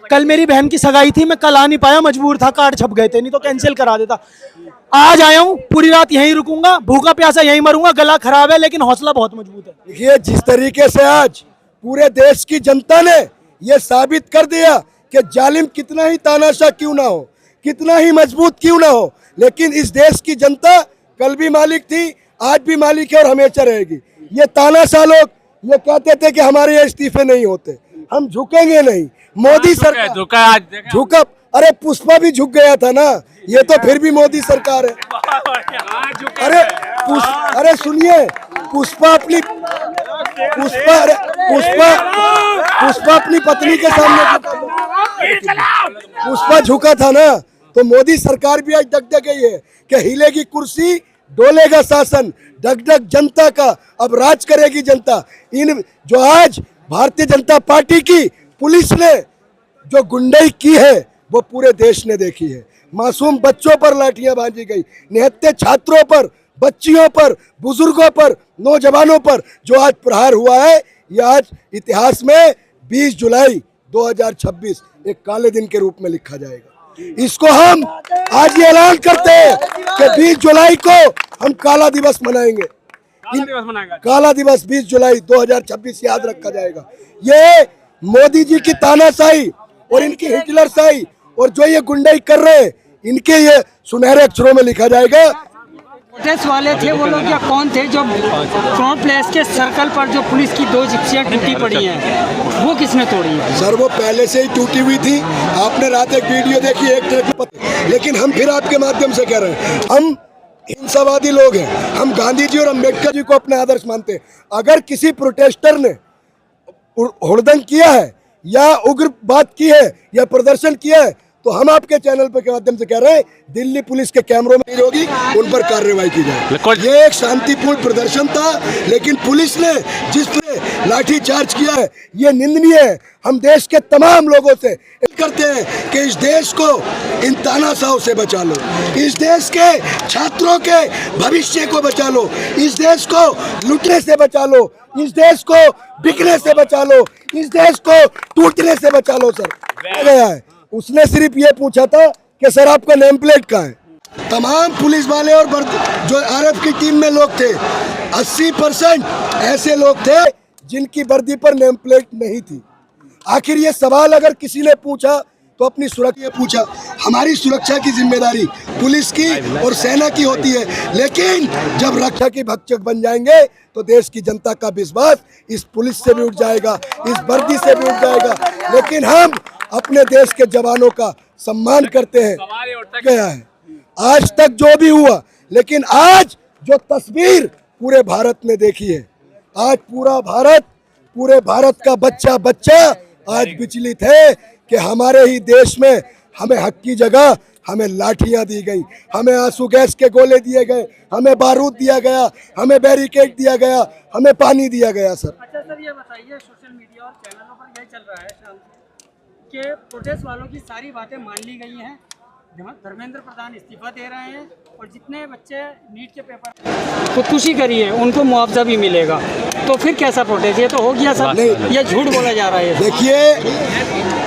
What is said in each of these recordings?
कल मेरी बहन की सगाई थी, मैं कल आ नहीं पाया, मजबूर था, कार्ड छप गए थे, नहीं तो कैंसिल करा देता। आज आया हूँ, पूरी रात यहीं रुकूंगा, भूखा प्यासा यहीं मरूंगा, गला खराब है लेकिन हौसला बहुत मजबूत है। देखिए, जिस तरीके से आज पूरे देश की जनता ने ये साबित कर दिया कि जालिम कितना ही तानाशाह क्यों ना हो, कितना ही मजबूत क्यों ना हो, लेकिन इस देश की जनता कल भी मालिक थी, आज भी मालिक है और हमेशा रहेगी। ये तानाशाह लोग ये कहते थे कि हमारे यहाँ इस्तीफे नहीं होते, हम झुकेंगे नहीं। मोदी सरकार झुका, अरे पुष्पा भी झुक गया था ना, ये तो फिर भी मोदी सरकार है। अरे सुनिए, पुष्पा अपनी पत्नी के सामने पुष्पा झुका था ना, तो मोदी सरकार भी आज डग गई है कि हिलेगी कुर्सी, डोलेगा शासन, डग जनता का, अब राज करेगी जनता। इन जो आज भारतीय जनता पार्टी की पुलिस ने जो गुंडाई की है वो पूरे देश ने देखी है। मासूम बच्चों पर लाठियां बांधी गई, निहत्थे छात्रों पर, बच्चियों पर, बुजुर्गों पर, नौजवानों पर जो आज प्रहार हुआ है, ये आज इतिहास में 20 जुलाई 2026 एक काले दिन के रूप में लिखा जाएगा। इसको हम आज ये ऐलान करते हैं कि 20 जुलाई को हम काला दिवस मनाएंगे। काला दिवस 20 जुलाई 2026 याद रखा जाएगा। ये मोदी जी की तानाशाही और इनकी हिटलरशाही और जो ये गुंडाई कर रहे हैं, इनके ये सुनहरे अक्षरों में लिखा जाएगा। प्रोटेस्ट वाले थे वो लोग या कौन थे जो क्राउन प्लेस के सर्कल पर जो पुलिस की 2 जिप्सियां टूटी पड़ी हैं, वो किसने तोड़ी है? सर, वो पहले से ही टूटी हुई थी। आपने रात एक वीडियो देखी, एक ट्रक, लेकिन हम फिर आपके माध्यम से कह रहे हैं, हम हिंसावादी लोग हैं, हम गांधी जी और अम्बेडकर जी को अपने आदर्श मानते हैं। अगर किसी प्रोटेस्टर ने हुड़दंग किया है या उग्र बात की है या प्रदर्शन किया है, तो हम आपके चैनल पे के माध्यम से कह रहे हैं, दिल्ली पुलिस के कैमरों में नहीं होगी, उन पर कार्रवाई की जाए। ये एक शांतिपूर्ण प्रदर्शन था, लेकिन पुलिस ने जिस पे लाठी चार्ज किया है ये निंदनीय है। हम देश के तमाम लोगों से करते हैं कि इस देश को इन तानाशाहों से बचा लो, इस देश के छात्रों के भविष्य को बचा लो, इस देश को लूटने से बचा लो, इस देश को बिकने से बचा लो, इस देश को टूटने से बचा लो। सर गया है, उसने सिर्फ ये पूछा था कि सर आपका नेम प्लेट कहाँ है। तमाम पुलिस वाले और जो आरएफ की टीम में लोग थे, 80% ऐसे लोग थे जिनकी वर्दी पर नेम प्लेट नहीं थी। आखिर ये सवाल अगर किसी ने पूछा तो अपनी सुरक्षा पूछा। हमारी सुरक्षा की जिम्मेदारी पुलिस की और सेना की होती है, लेकिन जब रक्षा की भक्षक बन जाएंगे तो देश की जनता का विश्वास इस पुलिस से भी उठ जाएगा, इस वर्दी से भी उठ जाएगा। लेकिन हम अपने देश के जवानों का सम्मान करते हैं। क्या है आज तक जो भी हुआ, लेकिन आज जो तस्वीर पूरे भारत ने देखी है, आज पूरे भारत का बच्चा आज विचलित है कि हमारे ही देश में हमें हक की जगह हमें लाठियां दी गई, हमें आंसू गैस के गोले दिए गए, हमें बारूद दिया गया, हमें बैरिकेड दिया गया, हमें पानी दिया गया। सर अच्छा सर, ये बताइए, सोशल मीडिया और चैनलों पर यही चल रहा है कि प्रोटेस्ट वालों की सारी बातें मान ली गई हैं, धर्मेंद्र प्रधान इस्तीफा दे रहे हैं और जितने बच्चे नीट के पेपर खुदकुशी करी है उनको मुआवजा भी मिलेगा, तो फिर कैसा प्रोटेस्ट? ये तो हो गया सर, ये झूठ बोला जा रहा है। देखिए,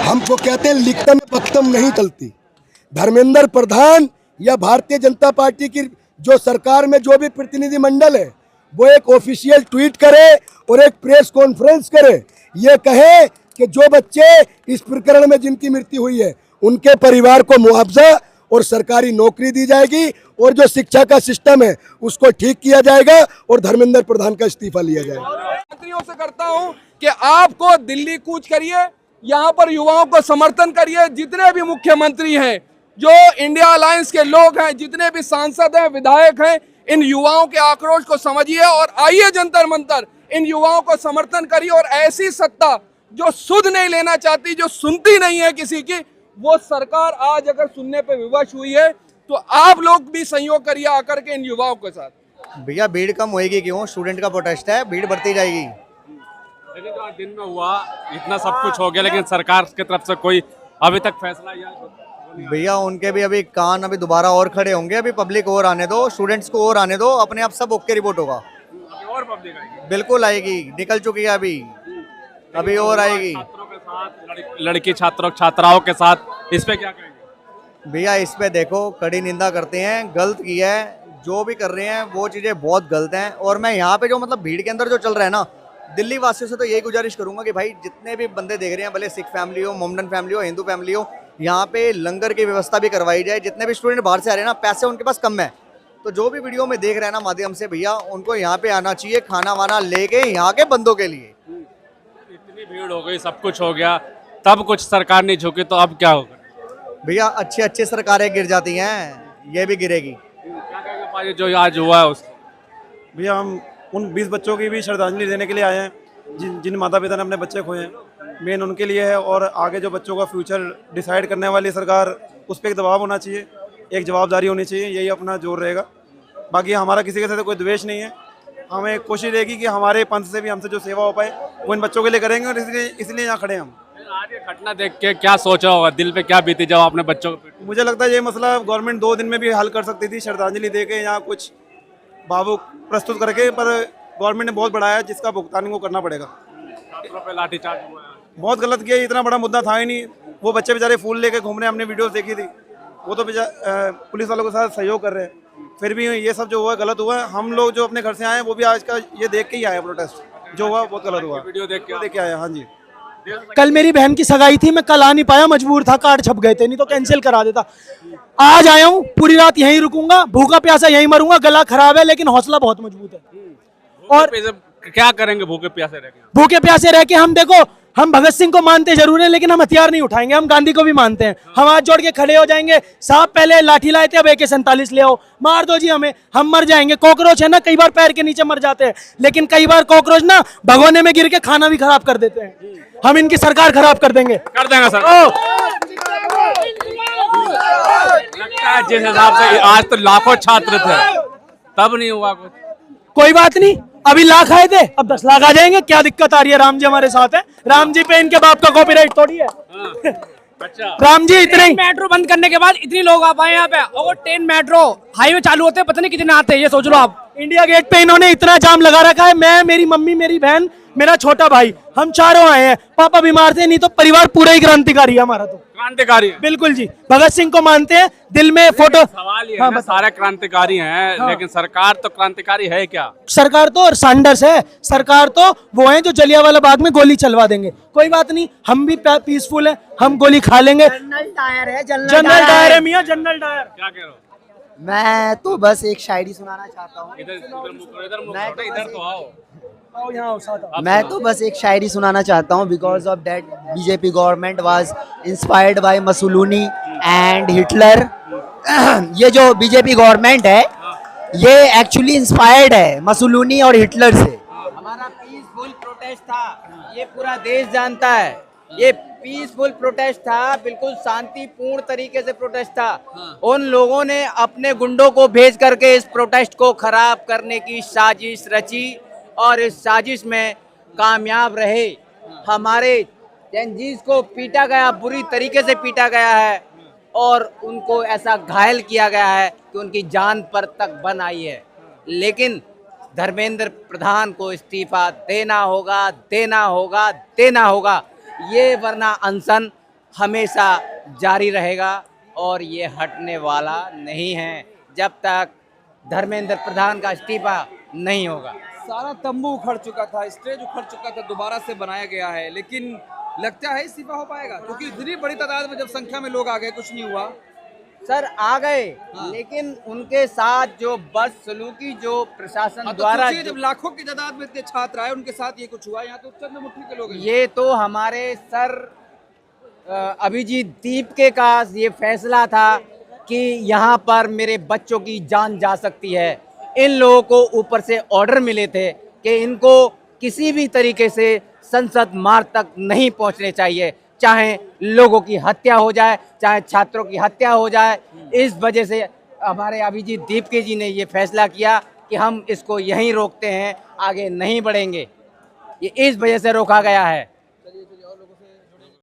हमको कहते हैं लिखतम पख्तम नहीं चलती। धर्मेंद्र प्रधान या भारतीय जनता पार्टी की जो सरकार में जो भी प्रतिनिधि मंडल है, वो एक ऑफिशियल ट्वीट करे और एक प्रेस कॉन्फ्रेंस करे, ये कहे कि जो बच्चे इस प्रकरण में जिनकी मृत्यु हुई है उनके परिवार को मुआवजा और सरकारी नौकरी दी जाएगी और जो शिक्षा का सिस्टम है उसको ठीक किया जाएगा और धर्मेंद्र प्रधान का इस्तीफा लिया जाएगा। मंत्रियों से करता हूं कि आपको दिल्ली कूच करिए, यहाँ पर युवाओं को समर्थन करिए। जितने भी मुख्यमंत्री हैं, जो इंडिया अलायंस के लोग हैं, जितने भी सांसद हैं, विधायक हैं, इन युवाओं के आक्रोश को समझिए और आइए जंतर मंतर, इन युवाओं को समर्थन करिए। और ऐसी सत्ता जो सुध नहीं लेना चाहती, जो सुनती नहीं है किसी की, वो सरकार आज अगर सुनने पे विवश हुई है, तो आप लोग भी सहयोग करिए आकर के इन युवाओं के साथ। भैया भीड़ कम होएगी क्यों? स्टूडेंट का प्रोटेस्ट है, भीड़ बढ़ती जाएगी। लेकिन जो आज दिन में हुआ, इतना सब कुछ हो गया, लेकिन सरकार की तरफ से कोई अभी तक फैसला या भैया उनके भी अभी कान अभी दोबारा और खड़े होंगे। अभी पब्लिक और आने दो, स्टूडेंट्स को और आने दो, अपने आप सब ओके रिपोर्ट होगा। और पब्लिक आएगी, बिल्कुल आएगी, निकल चुकी है अभी और आएगी। साथ लड़की छात्रों छात्राओं के साथ, इस पे क्या कहेंगे? भैया इस पे देखो कड़ी निंदा करते हैं, गलत किया है, जो भी कर रहे हैं वो चीज़ें बहुत गलत हैं। और मैं यहाँ पे जो मतलब भीड़ के अंदर जो चल रहा है ना, दिल्ली वासियों से तो यही गुजारिश करूंगा कि भाई जितने भी बंदे देख रहे हैं, भले सिख फैमिली हो, मोमडन फैमिली हो, हिंदू फैमिली हो, यहाँ पे लंगर की व्यवस्था भी करवाई जाए। जितने भी स्टूडेंट बाहर से आ रहे हैं ना, पैसे उनके पास कम है, तो जो भी वीडियो में देख रहे हैं ना माध्यम से, भैया उनको यहाँ पे आना चाहिए, खाना वाना लेके यहाँ के बंदों के लिए। इतनी भीड़ हो गई, सब कुछ हो गया, तब कुछ सरकार नहीं झुकी, तो अब क्या होगा? भैया अच्छी अच्छी सरकारें गिर जाती हैं, ये भी गिरेगी। क्या कहेंगे पाजी जो आज हुआ है उसको? भैया हम उन 20 बच्चों की भी श्रद्धांजलि देने के लिए आए हैं जिन माता पिता ने अपने बच्चे खोए हैं। मेन उनके लिए है, और आगे जो बच्चों का फ्यूचर डिसाइड करने वाली सरकार, उस पर एक दबाव होना चाहिए, एक जवाबदारी होनी चाहिए, यही अपना जोर रहेगा। बाकी हमारा किसी के साथ कोई द्वेष नहीं है, हमें कोशिश रहेगी कि हमारे पंथ से भी हमसे जो सेवा हो पाए वो इन बच्चों के लिए करेंगे, और इसलिए यहाँ खड़े हैं हम। आज ये घटना देख के क्या सोचा होगा, दिल पे क्या बीती जब आपने बच्चों को? मुझे लगता है ये मसला गवर्नमेंट 2 दिन में भी हल कर सकती थी, श्रद्धांजलि दे के या कुछ भावुक प्रस्तुत करके, पर गवर्नमेंट ने बहुत बढ़ाया जिसका भुगतान इनको करना पड़ेगा। छात्रों पे लाठीचार्ज हुआ है। बहुत गलत किया, इतना बड़ा मुद्दा था ही नहीं। वो बच्चे बेचारे फूल लेके घूम रहे हैं, हमने वीडियोस देखी थी, वो तो पुलिस वालों के साथ सहयोग कर रहे हैं, फिर भी ये सब जो हुआ गलत हुआ। हम लोग जो अपने घर से आए हैं वो भी आज का ये देख के ही आए, प्रोटेस्ट जो हुआ बहुत गलत हुआ, वीडियो देख के आए। हाँ जी, कल मेरी बहन की सगाई थी, मैं कल आ नहीं पाया, मजबूर था, कार्ड छप गए थे, नहीं तो कैंसिल करा देता। आज आया हूँ, पूरी रात यहीं रुकूंगा, भूखा प्यासा यहीं मरूंगा, गला खराब है लेकिन हौसला बहुत मजबूत है। और क्या करेंगे भूखे प्यासे रह के? भूखे प्यासे रह के हम देखो, हम भगत सिंह को मानते जरूर है लेकिन हम हथियार नहीं उठाएंगे, हम गांधी को भी मानते हैं। हम हाथ जोड़ के खड़े हो जाएंगे, साहब पहले लाठी लाए थे, अब AK-47 ले आओ, मार दो जी हमें, हम मर जाएंगे। कॉकरोच है ना, कई बार पैर के नीचे मर जाते हैं, लेकिन कई बार कॉकरोच ना भगोने में गिर के खाना भी खराब कर देते हैं। हम इनकी सरकार खराब कर देंगे, कर देंगे सर। लगता है जिस हिसाब से आज तो लाखों छात्र थे, तब नहीं हुआ कुछ। कोई बात नहीं, अभी लाख आए थे, अब 10 लाख आ जाएंगे, क्या दिक्कत आ रही है? राम जी हमारे साथ है, राम जी पे इनके बाप का कॉपीराइट थोड़ी है। अच्छा, राम जी इतने ही मेट्रो बंद करने के बाद इतने लोग आ पाए यहाँ पे, और ट्रेन मेट्रो हाईवे चालू होते हैं, पता नहीं कितने आते हैं, ये सोच लो आप। इंडिया गेट पे इन्होंने इतना जाम लगा रखा है, मैं, मेरी मम्मी, मेरी बहन, मेरा छोटा भाई, हम चारों आए हैं। पापा बीमार थे, नहीं तो परिवार पूरा ही क्रांतिकारी है हमारा। तो क्रांतिकारी है। बिल्कुल जी, भगत सिंह को मानते हैं, दिल में फोटो। सवाल ये है ना, सारे क्रांतिकारी हैं, लेकिन सरकार तो क्रांतिकारी है क्या? सरकार तो और सैंडर्स है, सरकार तो वो है जो जलियांवाला बाग में गोली चलवा देंगे। कोई बात नहीं, हम भी पीसफुल है, हम गोली खा लेंगे। जनरल डायर है, जनरल डायर है मियां, जनरल डायर। क्या कह रहे हो? मैं तो बस एक शायरी सुनाना चाहता हूँ। इधर तो आओ। मैं तो बस एक शायरी सुनाना चाहता हूँ। Because of that BJP government was inspired by Mussolini and Hitler. ये जो बीजेपी गवर्नमेंट है ये एक्चुअली इंस्पायर्ड है मसोलिनी और हिटलर से। हमारा पीसफुल प्रोटेस्ट था, ये पूरा देश जानता है। ये पीसफुल प्रोटेस्ट था, बिल्कुल शांतिपूर्ण तरीके से प्रोटेस्ट था। उन लोगों ने अपने गुंडों को भेज करके इस प्रोटेस्ट को खराब करने की साजिश रची और इस साजिश में कामयाब रहे। हमारे जंजीज को पीटा गया, बुरी तरीके से पीटा गया है और उनको ऐसा घायल किया गया है कि उनकी जान पर तक बन आई है। लेकिन धर्मेंद्र प्रधान को इस्तीफा देना होगा, देना होगा, देना होगा, ये वरना अनशन हमेशा जारी रहेगा और ये हटने वाला नहीं है जब तक धर्मेंद्र प्रधान का इस्तीफा नहीं होगा। सारा तंबू उखड़ चुका था, स्टेज उखड़ चुका था, दोबारा से बनाया गया है, लेकिन लगता है इस्तीफा हो पाएगा क्योंकि इतनी बड़ी तादाद में जब संख्या में लोग आ गए, कुछ नहीं हुआ। सर आ गए, लेकिन उनके साथ जो बदसलूकी जो प्रशासन द्वारा, जब लाखों की तादाद में इतने छात्र आए उनके साथ ये कुछ हुआ, यहाँ तो चंद मुट्ठी के लोग हैं। ये तो हमारे सर अभिजीत दीपके का ये फैसला था कि यहाँ पर मेरे बच्चों की जान जा सकती है। इन लोगों को ऊपर से ऑर्डर मिले थे कि इनको किसी भी तरीके से संसद मार्ग तक नहीं पहुँचने चाहिए, चाहे लोगों की हत्या हो जाए, चाहे छात्रों की हत्या हो जाए। इस वजह से हमारे अभिजीत दीपके जी ने ये फैसला किया कि हम इसको यहीं रोकते हैं, आगे नहीं बढ़ेंगे। ये इस वजह से रोका गया है।